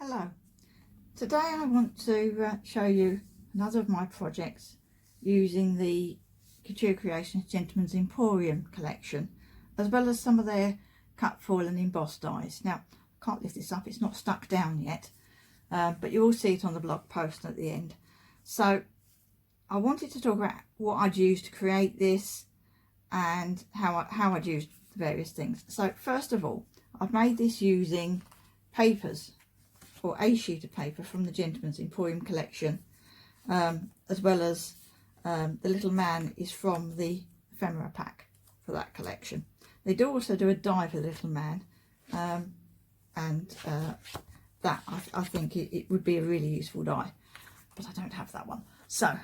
Hello, today I want to show you another of my projects using the Couture Creations Gentleman's Emporium collection, as well as some of their cut foil and embossed dies. Now I can't lift this up, it's not stuck down yet, but you will see it on the blog post at the end. So I wanted to talk about what I'd used to create this and how I'd used the various things. So first of all, I've made this using papers, or a sheet of paper from the Gentleman's Emporium collection, as well as the little man is from the ephemera pack for that collection. They do also do a die for the little man, and that I think it would be a really useful die, but I don't have that one. So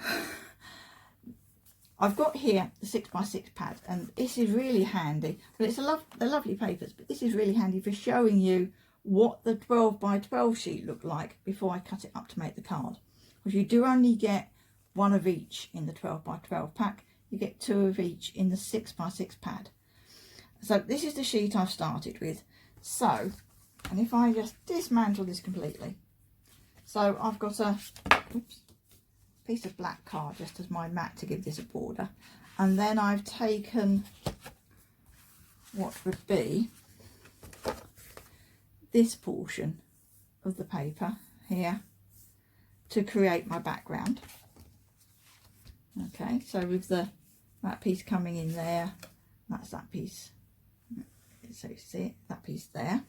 I've got here the 6x6 pad, and this is really handy. But they're lovely papers, but this is really handy for showing you what the 12x12 sheet looked like before I cut it up to make the card. Because you do only get one of each in the 12x12 pack, you get two of each in the 6x6 pad. So this is the sheet I've started with. So, and if I just dismantle this completely, so I've got a piece of black card just as my mat to give this a border, and then I've taken what would be this portion of the paper here to create my background. Okay, so with that piece coming in there, that's that piece, so you see it, that piece there,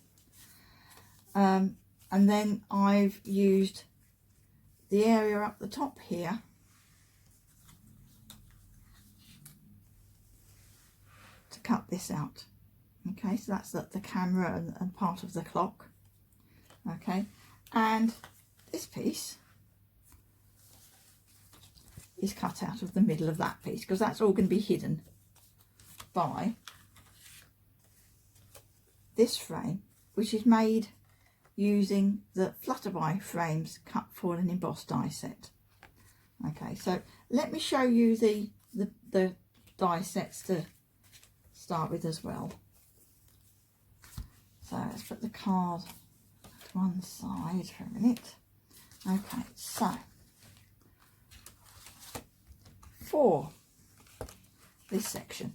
and then I've used the area up the top here to cut this out. Okay, so that's the camera and part of the clock. Okay, and this piece is cut out of the middle of that piece, because that's all going to be hidden by this frame, which is made using the Flutterby Frames cut foil and embossed die set. Okay, so let me show you the die sets to start with as well. So let's put the card to one side for a minute. Okay, so for this section,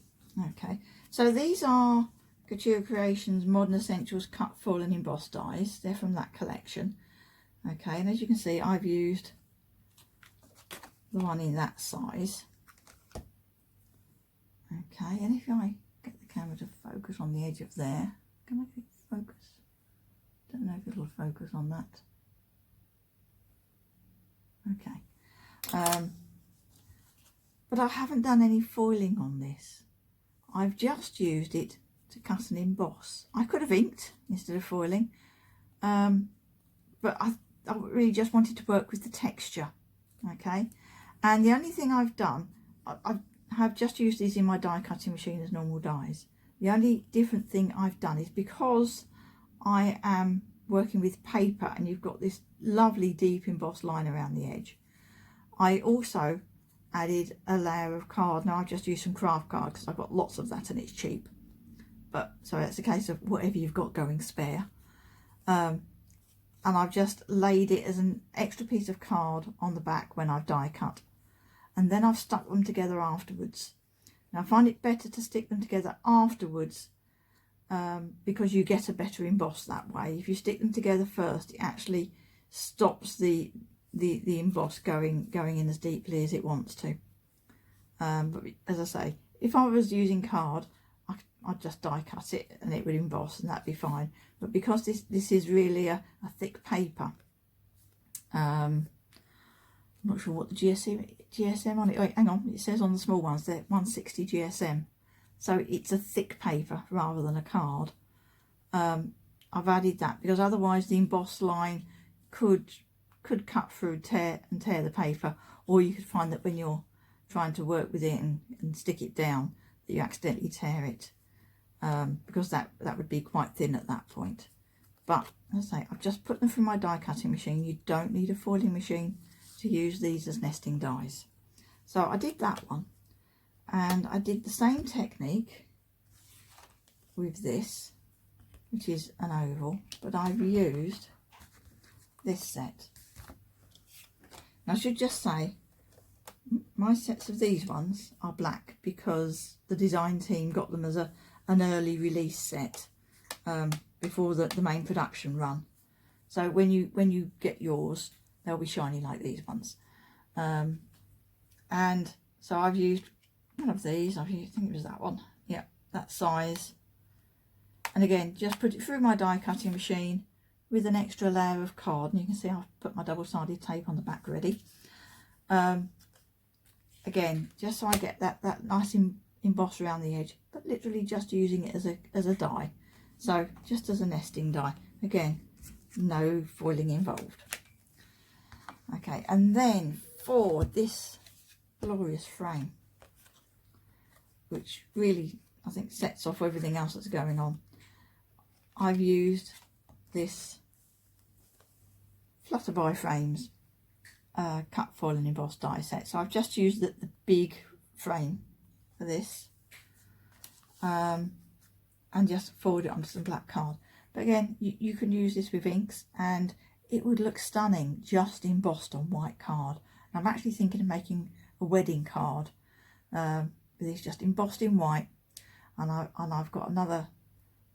okay, so these are Couture Creations Modern Essentials cut foil and embossed dies. They're from that collection. Okay, and as you can see, I've used the one in that size. Okay, and if I get the camera to focus on the edge of there, can I get it to focus? Don't know if it'll focus on that. Okay, but I haven't done any foiling on this. I've just used it to cut and emboss. I could have inked instead of foiling, but I really just wanted to work with the texture. Okay, and the only thing I've done, I have just used these in my die cutting machine as normal dies. The only different thing I've done is, because I am working with paper and you've got this lovely deep embossed line around the edge, I also added a layer of card. Now I've just used some craft card because I've got lots of that and it's cheap. But so it's a case of whatever you've got going spare. And I've just laid it as an extra piece of card on the back when I've die cut. And then I've stuck them together afterwards. Now I find it better to stick them together afterwards because you get a better emboss that way. If you stick them together first, it actually stops the emboss going in as deeply as it wants to. But as I say, if I was using card, I'd just die cut it and it would emboss and that'd be fine. But because this is really a thick paper, I'm not sure what the GSM on it. Oh, hang on, it says on the small ones they're 160 GSM, so it's a thick paper rather than a card. I've added that because otherwise the emboss line could cut through, tear the paper, or you could find that when you're trying to work with it and stick it down, that you accidentally tear it, because that would be quite thin at that point. But as I say, I've just put them through my die cutting machine. You don't need a foiling machine to use these as nesting dies. So I did that one, and I did the same technique with this, which is an oval, but I've used this set. Now I should just say, my sets of these ones are black because the design team got them as an early release set before the main production run. So when you get yours, they'll be shiny like these ones. And so I've used one of these. I think it was that one. Yeah, that size. And again, just put it through my die cutting machine with an extra layer of card. And you can see I've put my double-sided tape on the back ready. Again, just so I get that nice emboss around the edge, but literally just using it as a die. So just as a nesting die. Again, no foiling involved. Okay, and then for this glorious frame, which really I think sets off everything else that's going on, I've used this Flutterby Frames cut foil and embossed die set. So I've just used the big frame for this and just foiled it onto some black card. But again, you can use this with inks and it would look stunning just embossed on white card. And I'm actually thinking of making a wedding card with this just embossed in white, and I've got another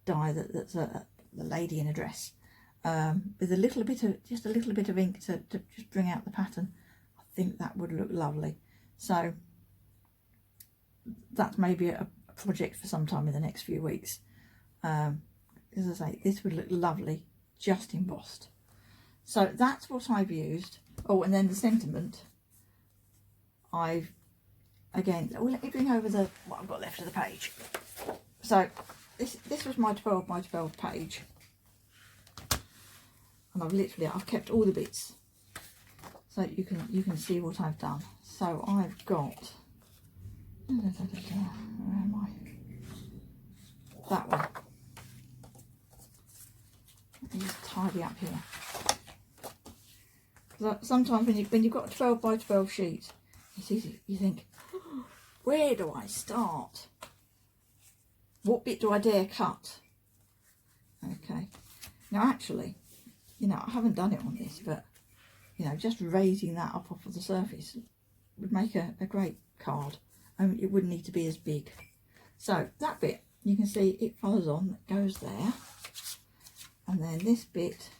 die that's the lady in a dress with a little bit of ink to just bring out the pattern. I think that would look lovely. So that's maybe a project for sometime in the next few weeks. As I say, this would look lovely just embossed. So that's what I've used. Oh, and then the sentiment, again, let me bring over what I've got left of the page. So this was my 12 by 12 page, and I've kept all the bits so you can see what I've done. So I've got where am I? That one. Let me just tidy up here. Sometimes when you've got a 12 by 12 sheet, it's easy. You think, where do I start? What bit do I dare cut? Okay. Now actually, I haven't done it on this, but just raising that up off of the surface would make a great card. It wouldn't need to be as big. So that bit, you can see it follows on, that goes there. And then this bit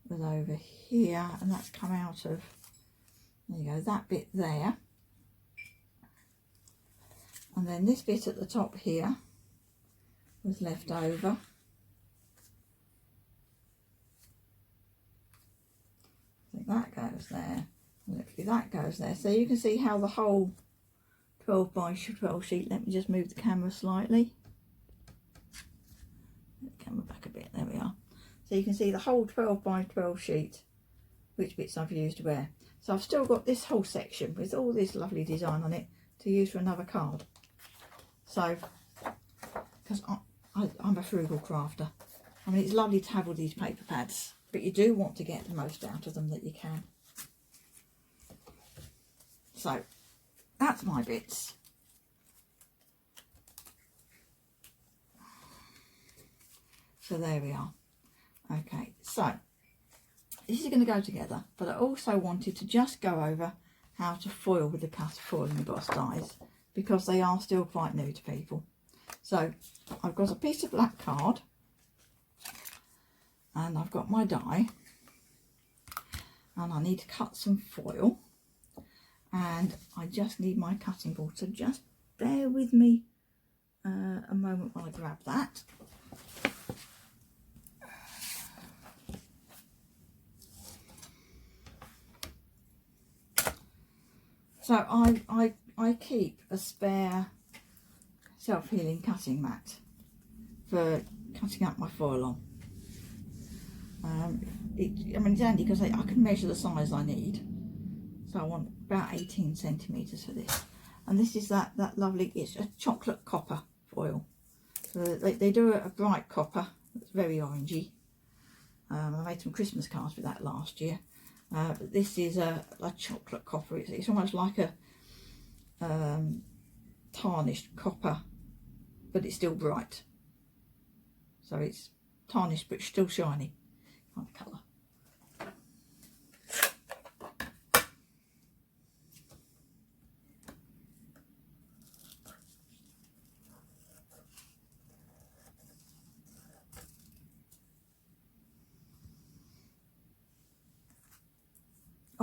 was over here, and that's come out of, there you go, that bit there. And then this bit at the top here was left over. I think that goes there, and literally that goes there. So you can see how the whole 12 by 12 sheet, let me just move the camera slightly. Move the camera back a bit, there we are. So you can see the whole 12 by 12 sheet, which bits I've used where. So I've still got this whole section with all this lovely design on it to use for another card. So, because I'm a frugal crafter, I mean, it's lovely to have all these paper pads, but you do want to get the most out of them that you can. So that's my bits. So there we are. Okay, so this is going to go together, but I also wanted to just go over how to foil with the cut foil and embossed dies, because they are still quite new to people. So I've got a piece of black card, and I've got my die, and I need to cut some foil, and I just need my cutting board. So just bear with me a moment while I grab that. So I keep a spare self-healing cutting mat for cutting up my foil on. I mean, it's handy because I can measure the size I need. So I want about 18 centimetres for this. And this is that lovely, it's a chocolate copper foil. So they do a bright copper, it's very orangey. I made some Christmas cards with that last year. But this is a chocolate copper. It's almost like a tarnished copper, but it's still bright. So it's tarnished but still shiny kind of colour.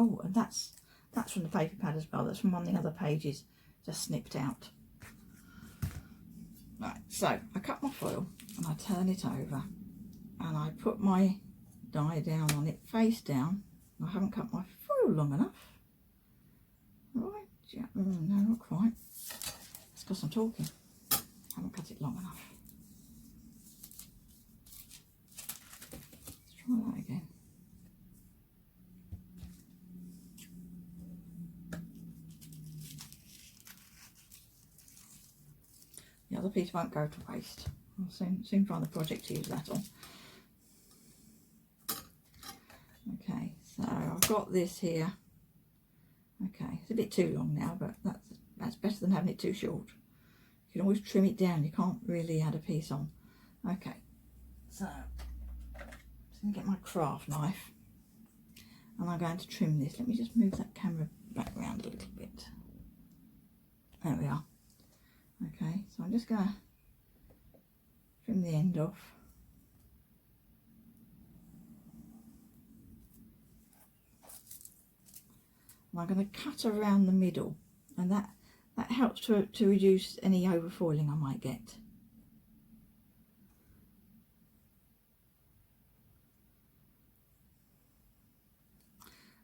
Oh, and that's from the paper pad as well. That's from one of the other pages, just snipped out. Right, so I cut my foil and I turn it over and I put my die down on it face down. I haven't cut my foil long enough. Right, yeah, no, not quite. It's because I'm talking. I haven't cut it long enough. Let's try that again. The other piece won't go to waste. I'll soon find the project to use that on. Okay, so I've got this here. Okay, it's a bit too long now, but that's better than having it too short. You can always trim it down. You can't really add a piece on. Okay, so I'm just going to get my craft knife and I'm going to trim this. Let me just move that camera back around a little bit. There we are. Okay, so I'm just going to trim the end off. And I'm going to cut around the middle, and that helps to reduce any overfoiling I might get.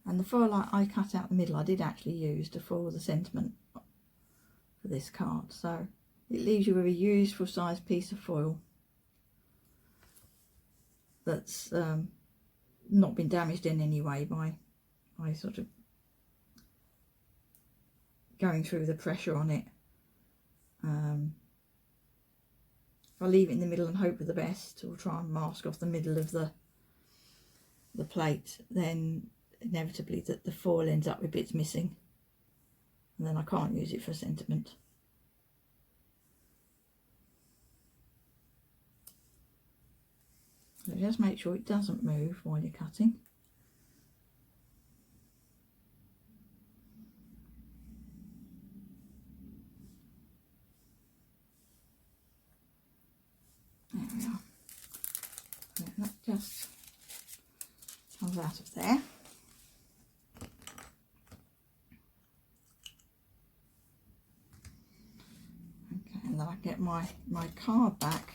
And the foil I cut out the middle I did actually use to foil the sentiment for this card, so it leaves you with a useful sized piece of foil that's not been damaged in any way by sort of going through the pressure on it. If I leave it in the middle and hope for the best, or try and mask off the middle of the plate, then inevitably the foil ends up with bits missing, and then I can't use it for sentiment. So just make sure it doesn't move while you're cutting. There we are. That just comes out of there. Okay, and then I get my card back.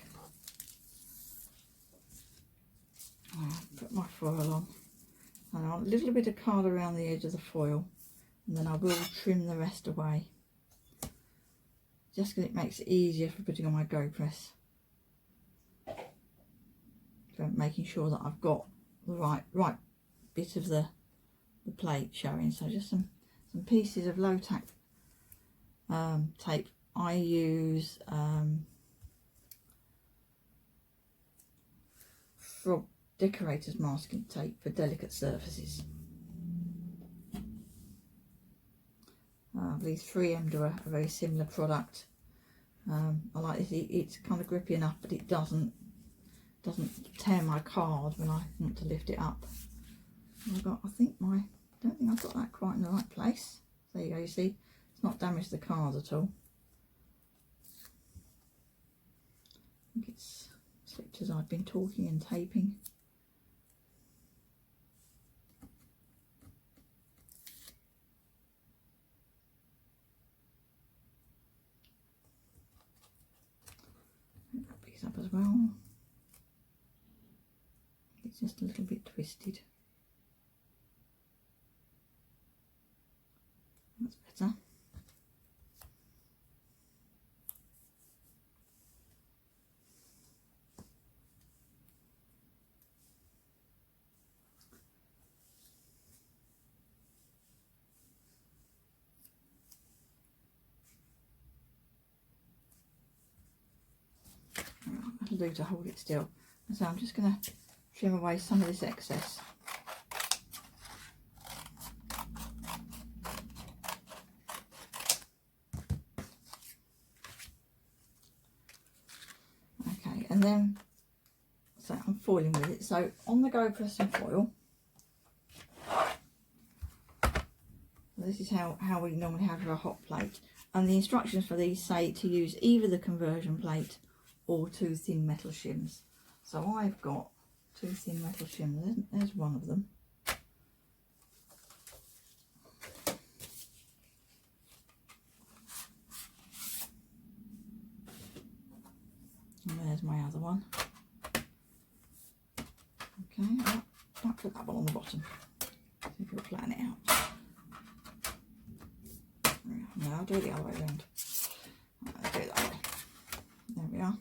Put my foil on. And a little bit of card around the edge of the foil, and then I will trim the rest away. Just because it makes it easier for putting on my go press. So making sure that I've got the right bit of the plate showing. So just some pieces of low tack tape. I use frog decorator's masking tape for delicate surfaces. I believe 3M do a very similar product. I like this. It's kind of grippy enough, but it doesn't tear my card when I want to lift it up. I don't think I've got that quite in the right place. There you go. You see, it's not damaged the card at all. I think it's slipped as I've been talking and taping. That piece up as well. It's just a little bit twisted. That's better. That'll do to hold it still. And so I'm just going to trim away some of this excess. Okay, and then so I'm foiling with it. So on the go press and foil. This is how we normally have a hot plate, and the instructions for these say to use either the conversion plate or 2 thin metal shims. So I've got 2 thin metal shims. There's one of them. There's my other one. Okay, I'll put that one on the bottom. See if we'll plan it out. No, I'll do it the other way around. I'll do it that way. There we are.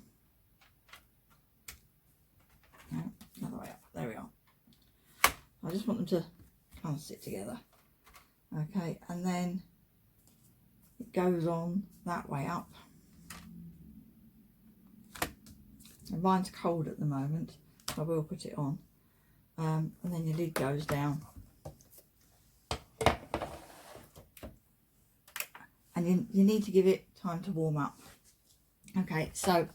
No, another way up. There we are. I just want them to kind of sit together. Okay, and then it goes on that way up. And mine's cold at the moment, so I will put it on. And then your lid goes down. And you need to give it time to warm up. Okay, so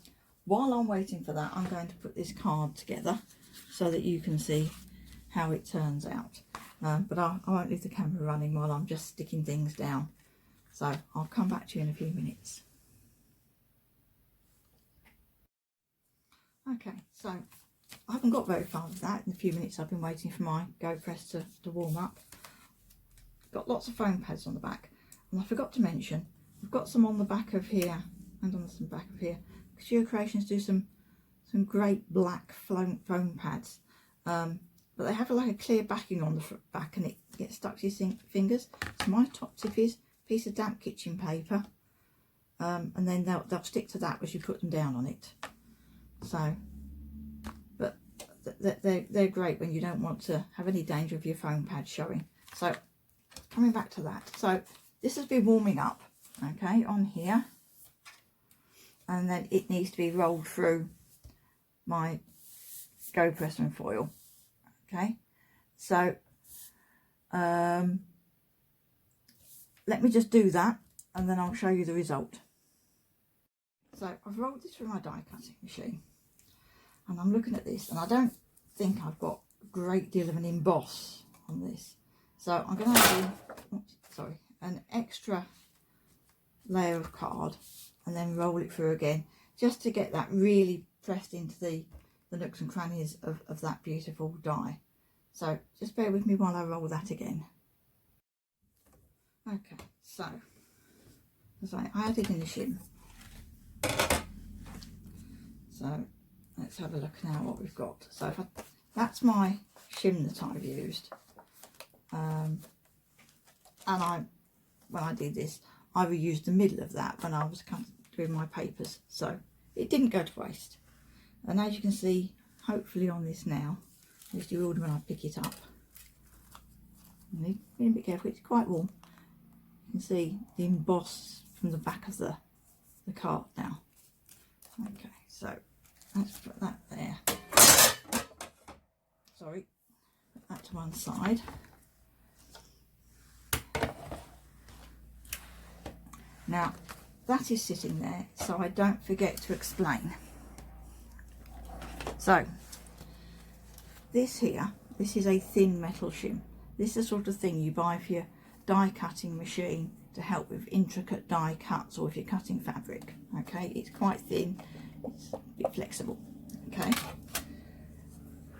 while I'm waiting for that, I'm going to put this card together so that you can see how it turns out. But I won't leave the camera running while I'm just sticking things down. So I'll come back to you in a few minutes. Okay, so I haven't got very far with that in the few minutes I've been waiting for my GoPress to warm up. Got lots of foam pads on the back, and I forgot to mention I've got some on the back of here and on the back of here. Couture Creations do some great black foam pads, but they have like a clear backing on the back and it gets stuck to your fingers. So my top tip is a piece of damp kitchen paper, and then they'll stick to that as you put them down on it. So, but they're great when you don't want to have any danger of your foam pad showing. So, coming back to that. So, this has been warming up, okay, on here. And then it needs to be rolled through my GoPress and foil, okay. So, let me just do that and then I'll show you the result. So, I've rolled this through my die cutting machine. And I'm looking at this, and I don't think I've got a great deal of an emboss on this. So I'm going to do, an extra layer of card and then roll it through again, just to get that really pressed into the nooks and crannies of that beautiful die. So just bear with me while I roll that again. Okay, so as I added in the shim. So let's have a look now what we've got. So that's my shim that I've used, and when I did this, I reused the middle of that when I was doing my papers, so it didn't go to waste. And as you can see, hopefully on this now, at least you will when I pick it up. Be a bit careful; it's quite warm. You can see the emboss from the back of the card now. Okay, so let's put that there. Sorry, put that to one side. Now, that is sitting there, so I don't forget to explain. So, this here, this is a thin metal shim. This is the sort of thing you buy for your die cutting machine to help with intricate die cuts or if you're cutting fabric. Okay, it's quite thin. It's a bit flexible. Okay,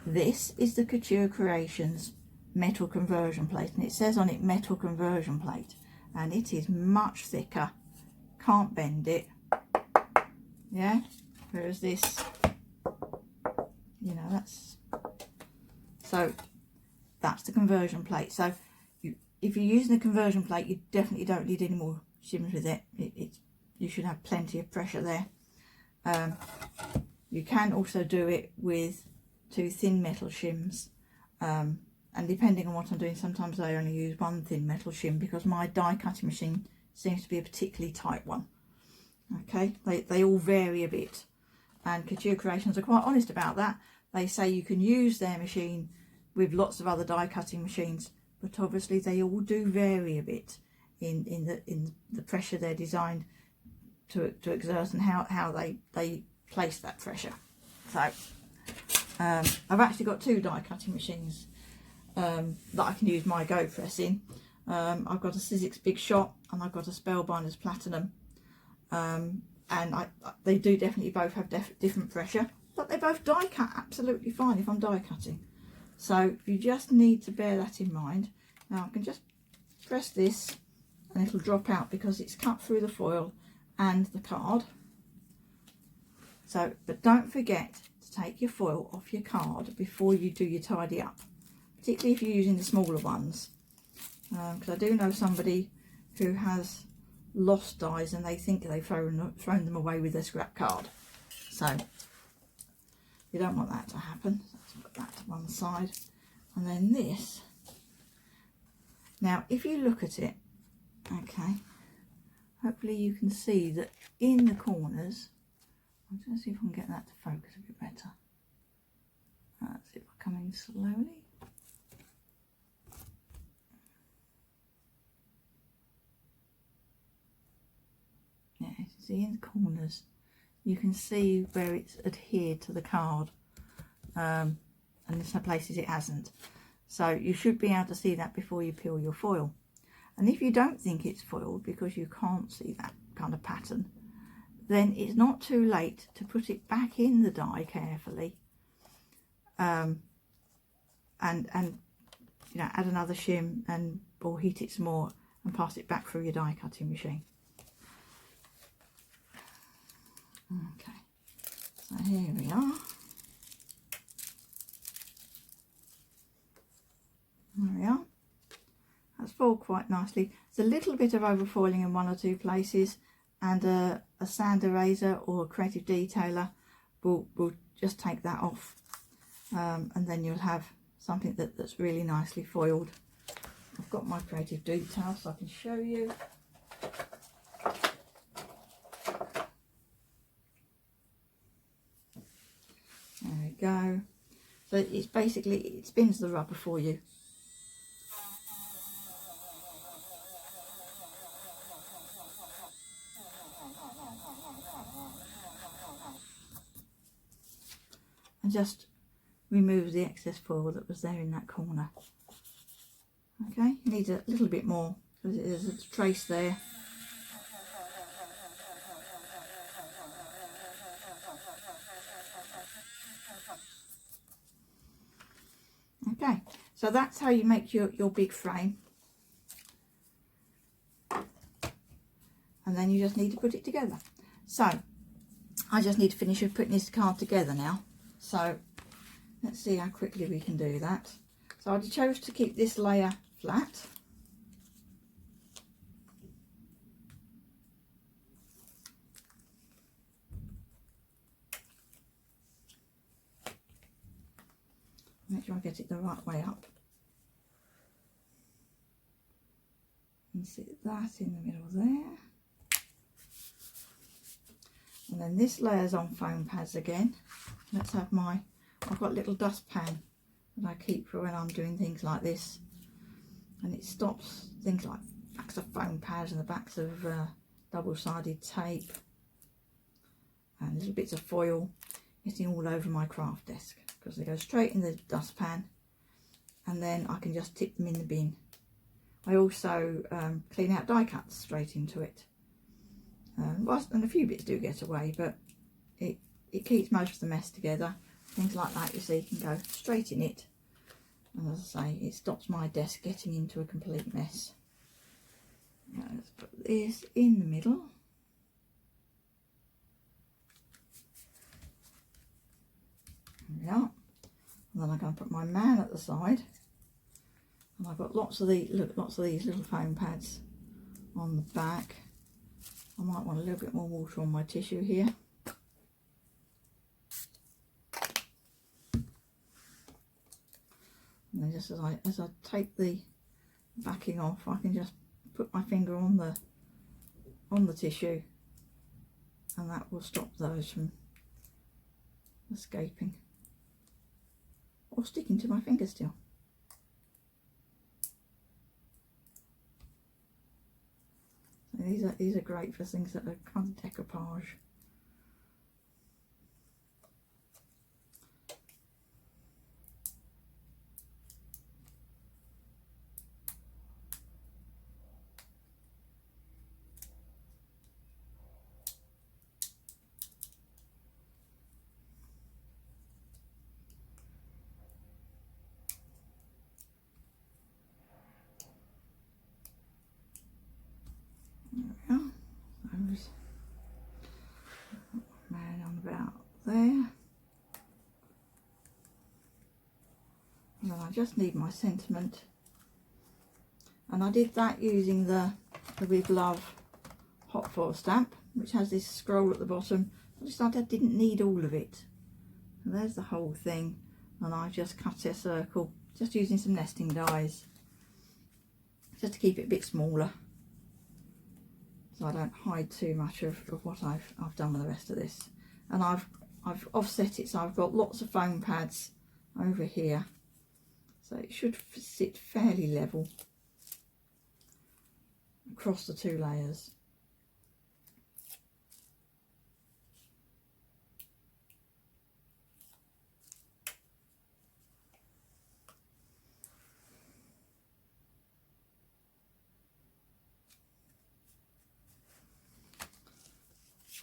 this is the Couture Creations metal conversion plate, and it says on it metal conversion plate, and it is much thicker, can't bend it, yeah, whereas this, you know, that's the conversion plate. So if you're using the conversion plate, you definitely don't need any more shims with it. You should have plenty of pressure there. You can also do it with 2 thin metal shims, and depending on what I'm doing, sometimes I only use 1 thin metal shim because my die cutting machine seems to be a particularly tight one. Okay, they all vary a bit, and Couture Creations are quite honest about that. They say you can use their machine with lots of other die cutting machines, but obviously they all do vary a bit in the pressure they're designed to exert and how they place that pressure. So I've actually got 2 die cutting machines that I can use my GoPress in. I've got a Sizzix Big Shot and I've got a Spellbinders Platinum, and they do definitely both have different pressure, but they both die cut absolutely fine if I'm die cutting. So you just need to bear that in mind. Now I can just press this and it'll drop out because it's cut through the foil and the card. So, but don't forget to take your foil off your card before you do your tidy up, particularly if you're using the smaller ones, because I do know somebody who has lost dies and they think they've thrown them away with their scrap card. So you don't want that to happen. So let's put that to one side. And then this, now if you look at it, okay, hopefully you can see that in the corners, I'm just going to see if I can get that to focus a bit better. Let's see if I come in slowly. Yeah, you see in the corners, you can see where it's adhered to the card, and in some places it hasn't. So you should be able to see that before you peel your foil. And if you don't think it's foiled because you can't see that kind of pattern, then it's not too late to put it back in the die carefully, and you know, add another shim and or heat it some more and pass it back through your die cutting machine. Okay, so here we are. There we are. That's foiled quite nicely. There's a little bit of overfoiling in one or two places, and a sand eraser or a creative detailer will just take that off, and then you'll have something that's really nicely foiled. I've got my creative detail so I can show you. There we go. So it's basically, it spins the rubber for you. And just remove the excess foil that was there in that corner. Okay, you need a little bit more because there's a trace there. Okay, so that's how you make your big frame. And then you just need to put it together. So I just need to finish putting this card together now. So let's see how quickly we can do that. So I chose to keep this layer flat. Make sure I get it the right way up. And sit that in the middle there. And then this layer's on foam pads again. Let's have I've got a little dustpan that I keep for when I'm doing things like this. And it stops things like backs of foam pads and the backs of double-sided tape and little bits of foil getting all over my craft desk, because they go straight in the dustpan and then I can just tip them in the bin. I also clean out die cuts straight into it. And a few bits do get away, but it keeps most of the mess together. Things like that, you see, can go straight in it. And as I say, it stops my desk getting into a complete mess. Now let's put this in the middle. There we are. And then I'm going to put my man at the side. And I've got lots of these little foam pads on the back. I might want a little bit more water on my tissue here. And then just as I take the backing off, I can just put my finger on the tissue, and that will stop those from escaping or sticking to my finger still. So these are great for things that are kind of decoupage. There we are. And then I just need my sentiment. And I did that using the With Love hot foil stamp, which has this scroll at the bottom. I decided I didn't need all of it. And there's the whole thing. And I've just cut a circle, just using some nesting dies, just to keep it a bit smaller, so I don't hide too much of what I've done with the rest of this. And I've offset it, so I've got lots of foam pads over here, so it should sit fairly level across the two layers.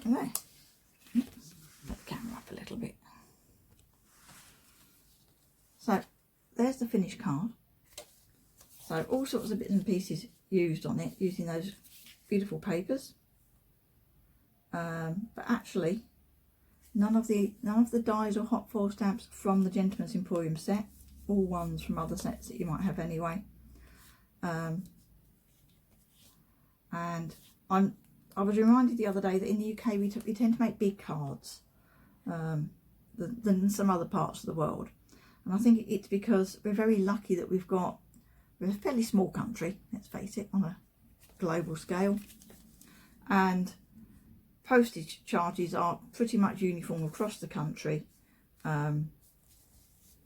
And there. Oops, put the camera up a little bit. So there's the finished card. So all sorts of bits and pieces used on it, using those beautiful papers. But actually, none of the dies or hot foil stamps from the Gentleman's Emporium set. All ones from other sets that you might have anyway. And I was reminded the other day that in the UK we tend to make big cards than some other parts of the world. And I think it's because we're very lucky that we're a fairly small country, let's face it, on a global scale. And postage charges are pretty much uniform across the country. And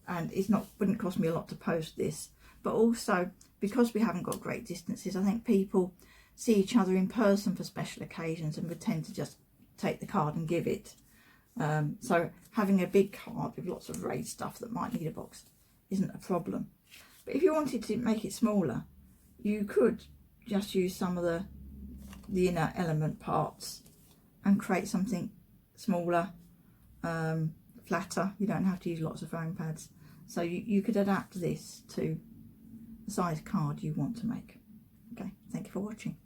wouldn't cost me a lot to post this. But also, because we haven't got great distances, I think people see each other in person for special occasions and would tend to just take the card and give it. So having a big card with lots of raised stuff that might need a box isn't a problem. But if you wanted to make it smaller, you could just use some of the inner element parts and create something smaller, flatter. You don't have to use lots of foam pads. So you could adapt this to the size card you want to make. Okay, thank you for watching.